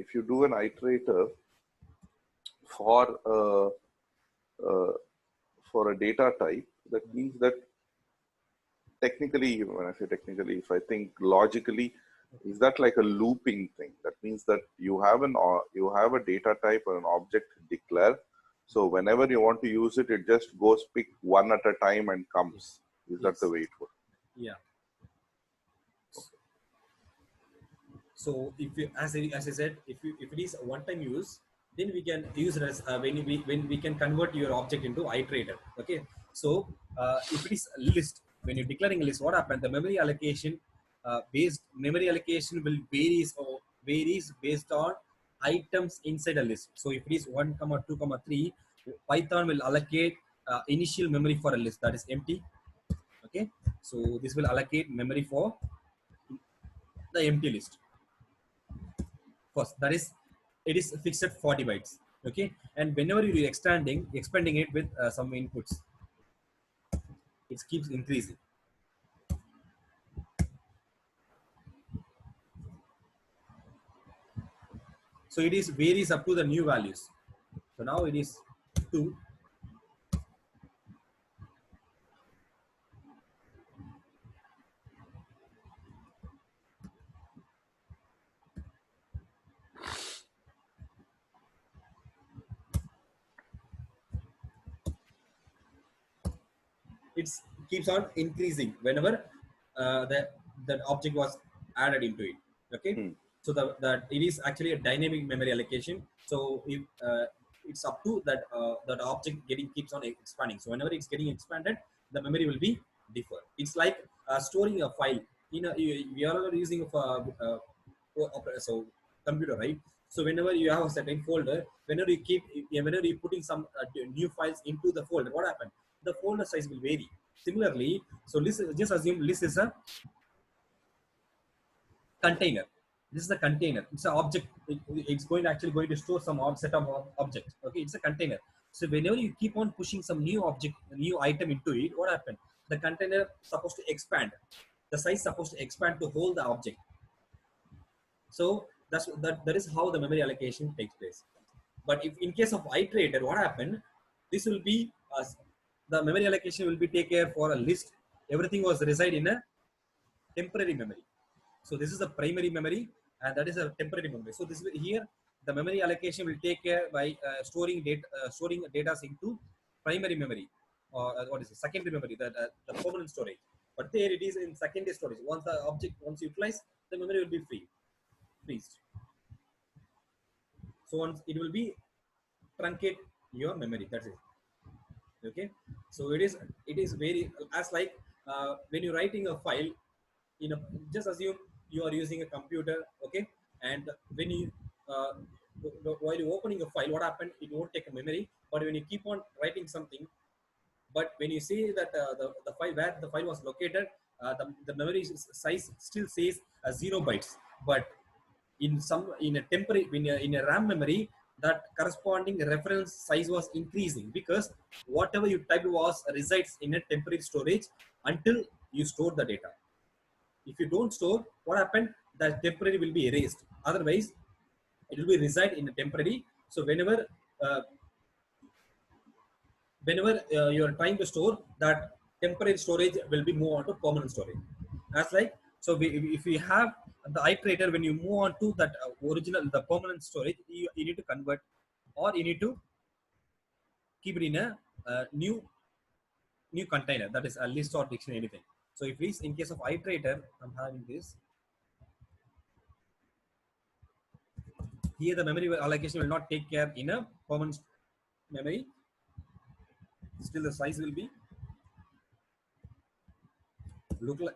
if you do an iterator for a data type, that means that technically, when I say technically, if I think logically, is that like a looping thing? That means that you have a data type or an object declare. So whenever you want to use it, it just goes pick one at a time and comes. Is that the way it works? Yeah. So if you, as I said, if it is a one-time use, then we can use it as when we can convert your object into iterator. Okay. So if it is a list, when you're declaring a list, what happens? The memory allocation will varies based on items inside a list. So if it is 1, 2, 3, Python will allocate initial memory for a list that is empty. Okay. So this will allocate memory for the empty list. First, that is, it is fixed at 40 bytes. Okay. And whenever you're expanding it with some inputs, it keeps increasing. So it is varies up to the new values. So now it is 2. It keeps on increasing whenever that object was added into it. Okay. So that it is actually a dynamic memory allocation. So if it's up to that object keeps on expanding. So whenever it's getting expanded, the memory will be different. It's like storing a file in we are using so computer, right? So whenever you have a certain folder, whenever you're putting some new files into the folder, what happens? The folder size will vary. Similarly, so just assume list is a container. This is a container. It's an object. It's actually going to store some set of objects. Okay, it's a container. So whenever you keep on pushing some new item into it, what happens? The container supposed to expand. The size supposed to expand to hold the object. So that is how the memory allocation takes place. But if in case of iterator, what happened? This will be the memory allocation will be take care for a list. Everything was reside in a temporary memory. So this is the primary memory, and that is a temporary memory. So this here the memory allocation will take care by storing data into primary memory, or what is it, secondary memory, the permanent storage. But there it is in secondary storage. Once the object once utilized, the memory will be freezed. So once it will be truncate your memory. That's it. Okay. So it is very as like when you're writing a file in a, just assume you are using a computer, okay, and when you while you're opening a file, what happened, it won't take a memory, but when you keep on writing something, but when you see that the file where the file was located, the memory size still says 0 bytes, but in a temporary in a RAM memory, that corresponding reference size was increasing, because whatever you typed was resides in a temporary storage until you store the data. If you don't store, what happened? That temporary will be erased. Otherwise, it will be reside in a temporary. So uh, whenever you are trying to store, that temporary storage will be moved on to permanent storage. As like, so if we have the iterator, when you move on to that the permanent storage, you need to convert, or you need to keep it in a new container, that is a list or dictionary, anything. So if it's in case of iterator, I'm having this here, the memory allocation will not take care in a permanent memory. Still the size will be look like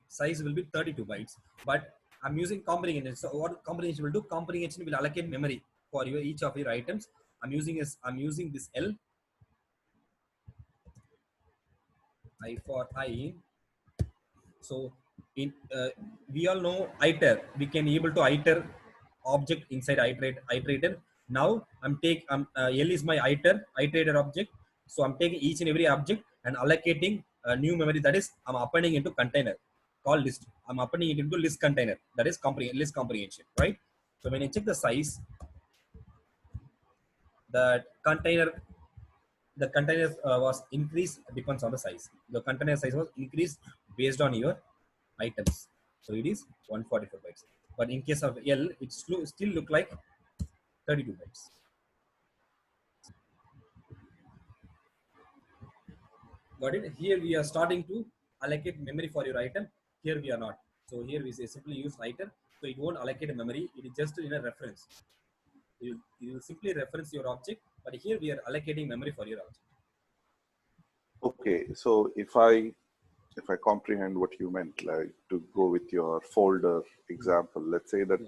size will be 32 bytes, but I'm using comprehension. So what comprehension will do? Comprehension will allocate memory for your each of your items. I'm using this L, I for I. So in we all know iter. We can able to iter object inside iterator. Now L is my iterator object. So I'm taking each and every object and allocating a new memory, that is I'm appending into container called list. I'm appending it into list container, that is list comprehension, right? So when I check the size, the container was increased, depends on the size. The container size was increased based on your items. So it is 144 bytes. But in case of L, it still look like 32 bytes. Got it? Here we are starting to allocate memory for your item. Here we are not. So here we say simply use iter. So it won't allocate a memory. It is just in a reference. You will simply reference your object, but here we are allocating memory for your object. Okay, so if I comprehend what you meant, like to go with your folder example, let's say that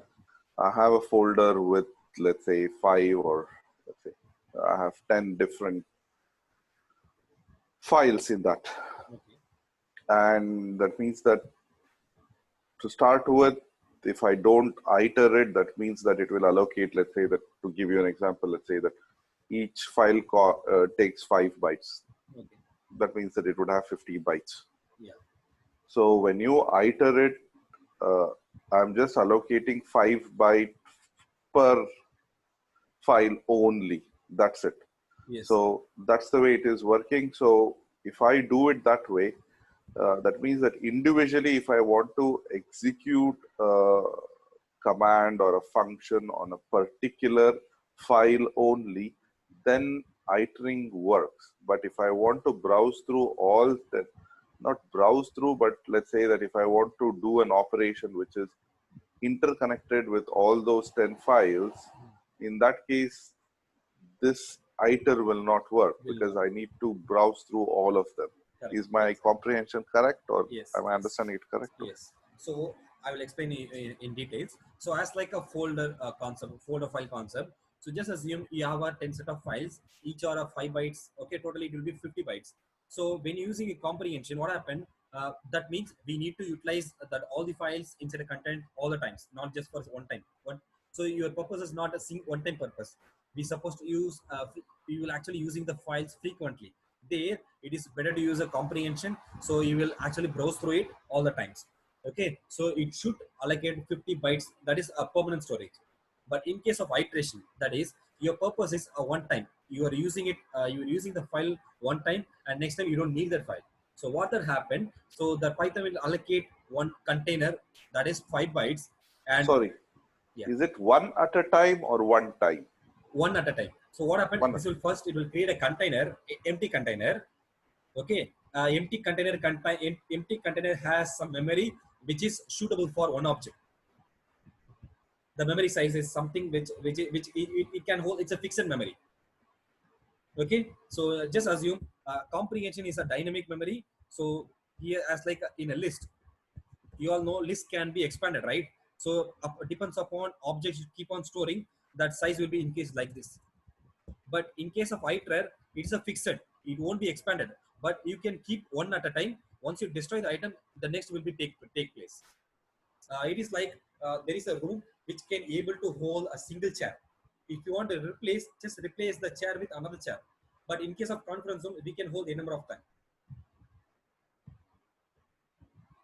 I have a folder with, let's say 5, or let's say I have 10 different files in that. Okay. And that means that to start with, if I don't iterate, that means that it will allocate, let's say that, to give you an example, let's say that each file takes 5 bytes. Okay. That means that it would have 50 bytes. Yeah. So when you iterate, I'm just allocating 5 bytes per file only. That's it. Yes. So that's the way it is working. So if I do it that way, that means that individually, if I want to execute a command or a function on a particular file only, then iterating works. But if I want to browse through all that, not browse through, but let's say that if I want to do an operation which is interconnected with all those 10 files, in that case, this iter will not work, because I need to browse through all of them. Correct. Is my comprehension correct, or Yes. am I understanding it correct? Yes. So I will explain in details. So as like a folder concept, folder file concept. So just assume you have a 10 set of files, each are of 5 bytes. Okay, totally it will be 50 bytes. So when using a comprehension, what happened? That means we need to utilize that all the files inside the content all the times, not just for one time. So your purpose is not a one-time purpose. We supposed to use. We will actually using the files frequently. There, it is better to use a comprehension. So you will actually browse through it all the times. Okay, so it should allocate 50 bytes. That is a permanent storage. But in case of iteration, that is your purpose is a one time. You are using it. You are using the file one time, and next time you don't need that file. So what that happened, so the Python will allocate one container that is 5 bytes, and Sorry, yeah, is it one at a time or one time? one at a time. So what happened, One. this will first, it will create a container, empty container. Okay, empty container has some memory which is suitable for one object. The memory size is something which it can hold, it's a fixed memory. Okay, so just assume comprehension is a dynamic memory. So here, as like in a list, you all know list can be expanded, right? So depends upon objects you keep on storing, that size will be increased like this. But in case of iter, it is a fixed, it won't be expanded, but you can keep one at a time. Once you destroy the item, the next will be take place. It is like there is a room which can able to hold a single chair. If you want to replace, just replace the chair with another chair. But in case of conference room, we can hold a number of time.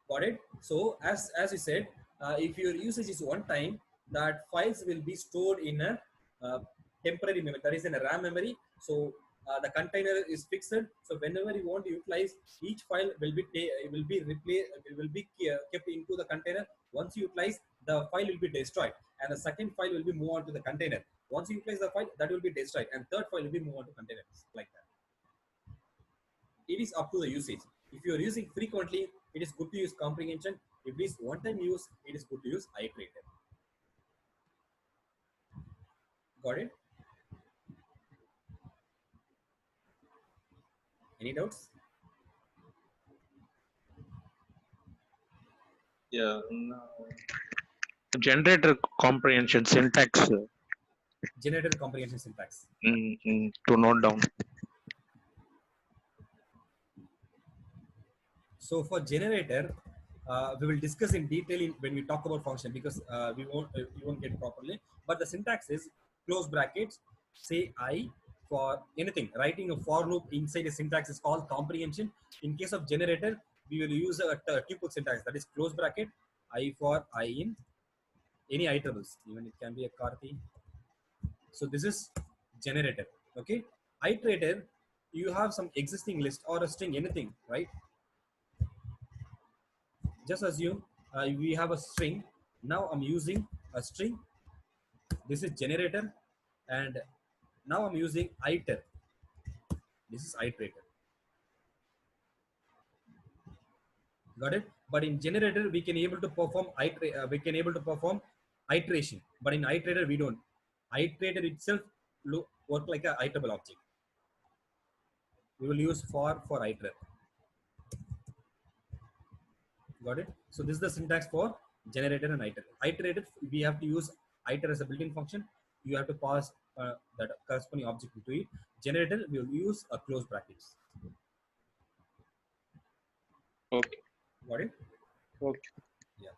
Got it? So as you said, if your usage is one time, that files will be stored in a temporary memory, that is in a RAM memory. So the container is fixed. So whenever you want to utilize, each file will be kept into the container. Once you utilize, the file will be destroyed, and the second file will be moved on to the container. Once you utilize the file, that will be destroyed, and third file will be moved on to containers, like that. It is up to the usage. If you are using frequently, it is good to use comprehension. If it is one time use, it is good to use iterator. Got it? Any doubts? Yeah. Generator comprehension syntax Generator comprehension syntax. to note down. So for generator, we will discuss in detail when we talk about function, because we won't get properly. But the syntax is close brackets, say I for anything. Writing a for loop inside a syntax is called comprehension. In case of generator, we will use a tuple syntax, that is close bracket, I for I in any iterables, even it can be a Karthi. So this is generator. Okay, iterator, you have some existing list or a string, anything, right? Just assume we have a string. Now I'm using a string. This is generator, and now I'm using iter. This is iterator. Got it? But in generator, we can able to perform iteration. But in iterator, we don't. Iterator itself work like a iterable object. We will use for iter. Got it? So this is the syntax for generator and iter. Iterator, we have to use iter as a built-in function. You have to pass that corresponding object into it. Generator, we will use a close brackets. Okay. Got it? Okay. Yeah.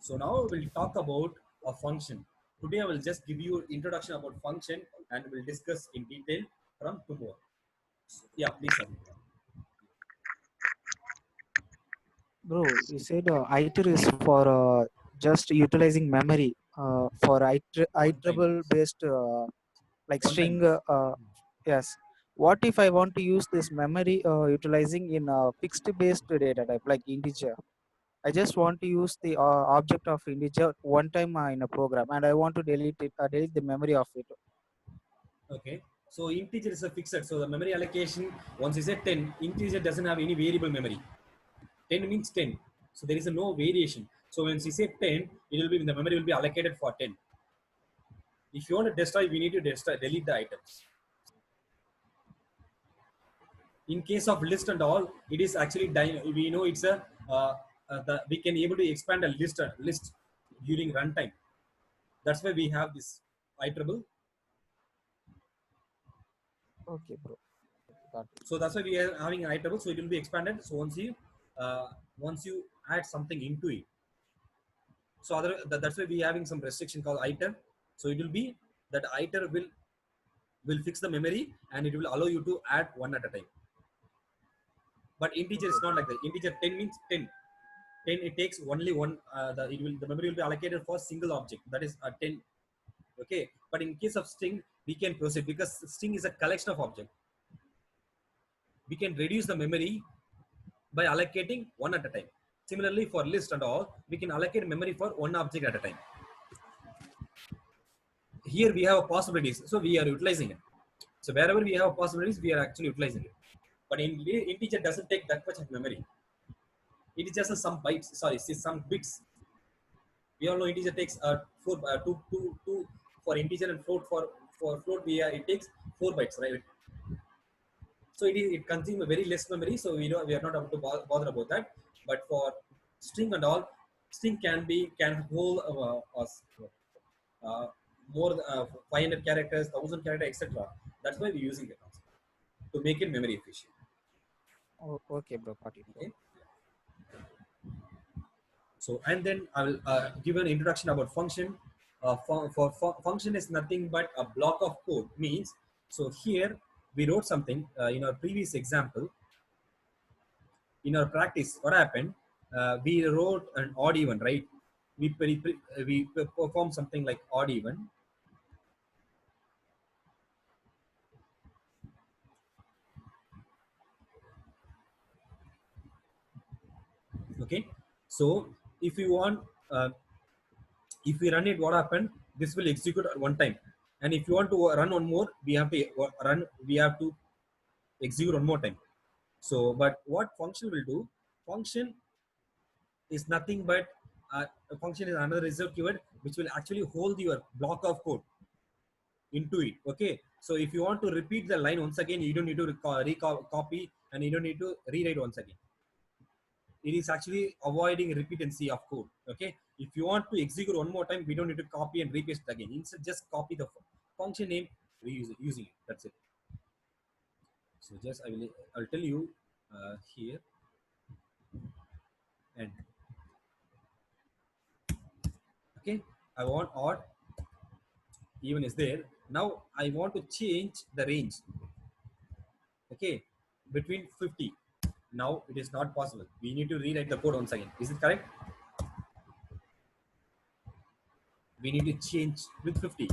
So now we'll talk about a function. Today I will just give you introduction about function, and we'll discuss in detail from tomorrow. So, yeah, please. Bro, you said iter is for just utilizing memory for iterable based like One string. time. Yes. What if I want to use this memory utilizing in a fixed based data type like integer? I just want to use the object of integer one time in a program, and I want to delete it, delete the memory of it. Okay. So integer is a fixed. So the memory allocation, once you say 10, integer doesn't have any variable memory. 10 means 10. So there is no variation. So when you say 10, it will be, the memory will be allocated for 10. If you want to destroy, we need to delete the items. In case of list and all, it is actually we know it's a we can able to expand a list during runtime. That's why we have this iterable. Okay, bro. Got it. So that's why we are having an iterable. So it will be expanded. So once you add something into it, so that's why we are having some restriction called iter. So it will be that iter will fix the memory, and it will allow you to add one at a time. But integer is not like that. Integer 10 means 10. 10, it takes only one. The memory will be allocated for single object. That is a 10. Okay. But in case of string, we can proceed, because string is a collection of object. We can reduce the memory by allocating one at a time. Similarly, for list and all, we can allocate memory for one object at a time. Here we have possibilities, so we are utilizing it. So wherever we have possibilities, we are actually utilizing it. But in integer doesn't take that much of memory. It is just some bytes. Sorry, some bits. We all know integer takes two for integer, and float for float. It takes 4 bytes, right? So it consumes a very less memory. So we are not able to bother about that. But for string and all, string can hold uh, more 500 characters, 1,000 characters, etc. That's why we're using it also, to make it memory efficient. Oh, okay, bro. Got it, bro. Okay. So, and then I will give an introduction about function. Function is nothing but a block of code. Means, so here we wrote something in our previous example. In our practice, what happened? We wrote an odd even, right? We perform something like odd even. Okay. So if you want, if we run it, what happened? This will execute at one time. And if you want to run one more, we have to execute one more time. So, but what function will do? Function is nothing but a function is another reserved keyword which will actually hold your block of code into it. Okay. So if you want to repeat the line once again, you don't need to copy, and you don't need to rewrite once again. It is actually avoiding repeatancy of code. Okay. If you want to execute one more time, we don't need to copy and repaste it again. Instead, just copy the function name, using it. That's it. So just I'll tell you here. And okay, I want odd, even is there. Now I want to change the range. Okay, between 50. Now it is not possible. We need to rewrite the code once again. Is it correct? We need to change with 50.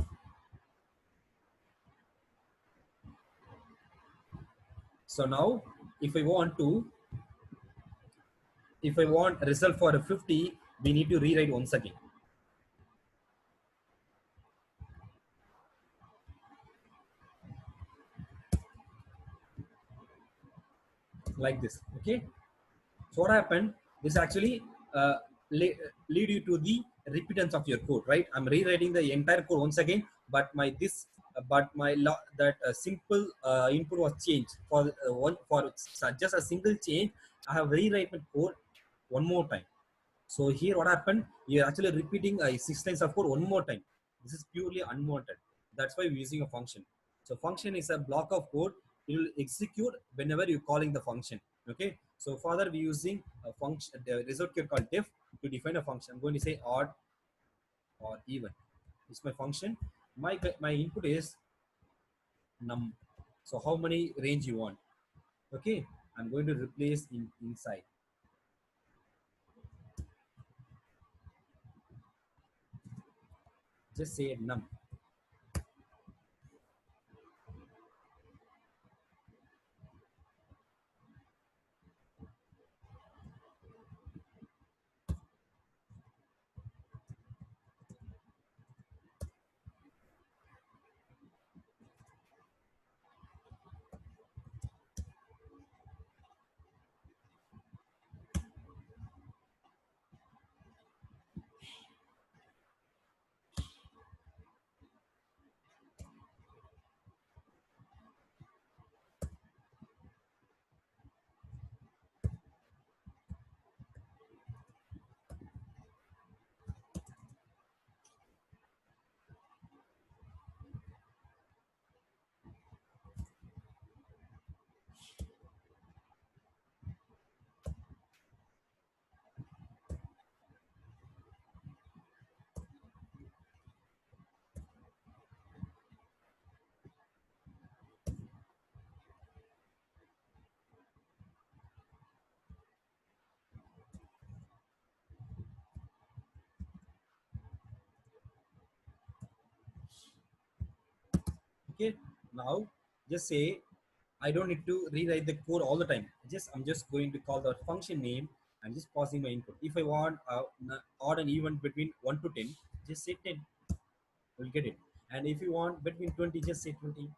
So now if I want a result for a 50, we need to rewrite once again. Like this. Okay. So what happened? This actually lead you to the repeatance of your code, right? I'm rewriting the entire code once again, but that simple input was changed for just a single change. I have rewrite my code one more time. So here what happened? You're actually repeating 6 lines of code one more time. This is purely unwanted. That's why we're using a function. So function is a block of code. It will execute whenever you're calling the function. Okay. So further we're using a function, the result keyword called def to define a function. I'm going to say odd or even. It's my function. My input is num. So how many range you want? Okay. I'm going to replace inside. Just say num. Okay. Now just say I don't need to rewrite the code all the time. I'm just going to call the function name and just passing my input. If I want odd and even between 1 to 10, just say 10. We'll get it. And if you want between 20, just say 20.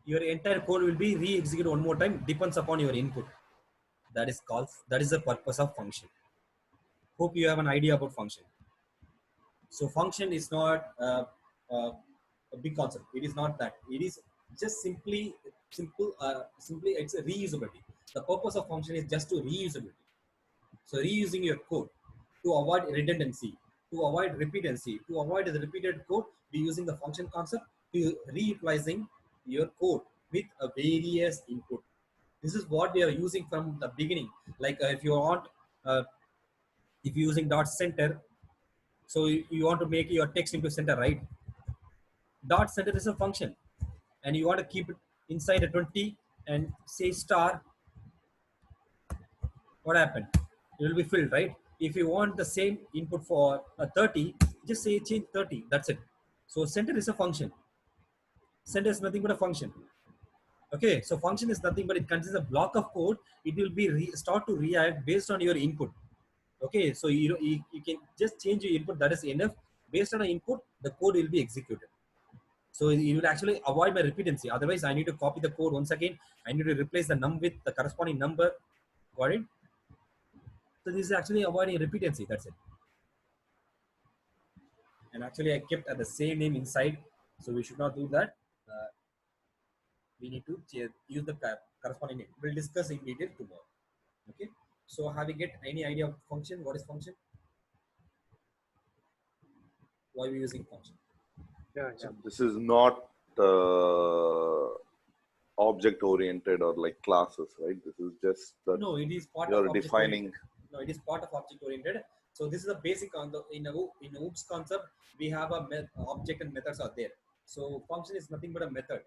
Your entire code will be re-executed one more time, depends upon your input. That is the purpose of function. Hope you have an idea about function. So function is not a big concept. It is not that. It is just simply it's a reusability. The purpose of function is just to reusability. So reusing your code to avoid redundancy, to avoid repeatancy, to avoid the repeated code, be using the function concept to reutilizing your code with a various input. This is what we are using from the beginning. Like if you want, if you're using dot center, so you want to make your text into center, right? Dot center is a function, and you want to keep it inside a 20 and say star. What happened? It will be filled, right? If you want the same input for a 30, just say change 30. That's it. So center is a function. Center is nothing but a function. Okay, so function is nothing but it contains a block of code. It will be start to react based on your input. Okay, so you can just change your input. That is enough. Based on an input, the code will be executed. So you will actually avoid my repeatancy. Otherwise, I need to copy the code once again. I need to replace the num with the corresponding number. Got it? So this is actually avoiding repeatancy. That's it. And actually, I kept at the same name inside. So we should not do that. We need to use the corresponding name. We'll discuss in detail tomorrow. Okay. So have you get any idea of function? What is function? Why are we using function? Yeah. So this is not object oriented or like classes, right? This is just that No, it is part you're of defining. No, it is part of object oriented. So this is the basic in OOPS concept. We have a object and methods are there. So function is nothing but a method.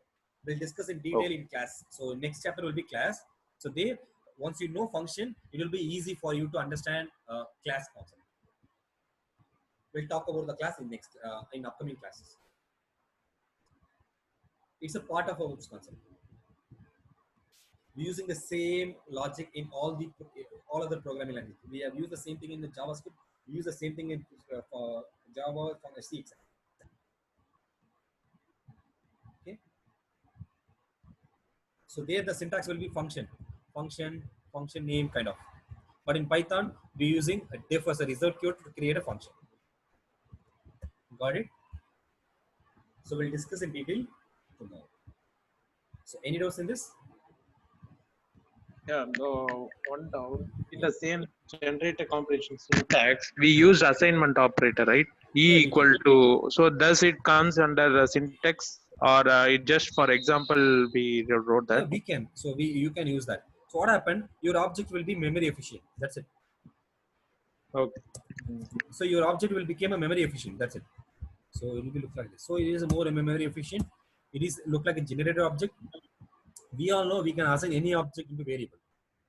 We'll discuss in detail in class. So next chapter will be class. So there, once you know function, it will be easy for you to understand class concept. We'll talk about the class in upcoming classes. It's a part of our OOPS concept. We're using the same logic in all other programming languages. We have used the same thing in the JavaScript. We use the same thing in Java from C. Okay. So there the syntax will be function name kind of. But in Python, we're using a diff as a result code to create a function. Got it? So we'll discuss in detail tomorrow. So any doubts in this? Yeah, no, one down. In the same generator compression syntax, we use assignment operator, right? E equal to. So does it comes under the syntax, or it just for example we wrote that? Yeah, we can. So you can use that. So what happened? Your object will be memory efficient. That's it. Okay. So your object will become a memory efficient. That's it. So it will look like this. So it is more memory efficient. It is look like a generated object. We all know we can assign any object into variable.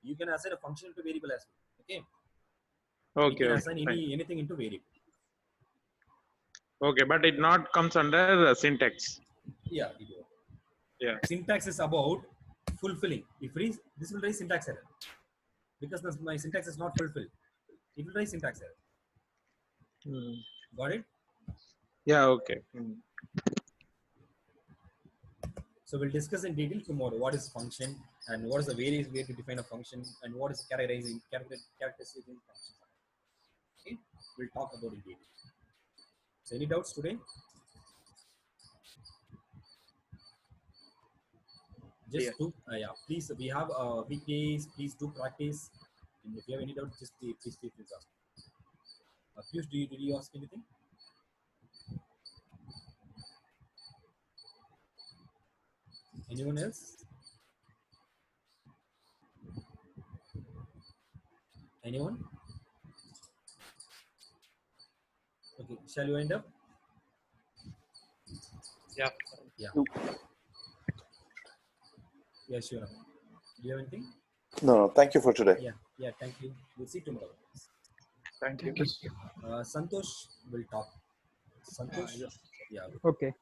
You can assign a function to variable as well. Okay. Okay. You can assign anything into variable. Okay, but it not comes under syntax. Yeah. Yeah. Syntax is about fulfilling. If it is, this will raise syntax error because my syntax is not fulfilled. It will raise syntax error. Got it? Yeah. Okay. So we'll discuss in detail tomorrow what is function and what is the various way to define a function and what is characterizing functions. Okay, we'll talk about it in detail. So any doubts today? Just do please. We have weekdays. Please do practice. And if you have any doubts, just please feel free to ask. Piyush, did you ask anything? Anyone else? Anyone? Okay, shall we wind up? Yeah. Yeah, sure. Do you have anything? No, thank you for today. Yeah, thank you. We'll see tomorrow. Thank you. Santosh will talk. Santosh? Yeah. Okay.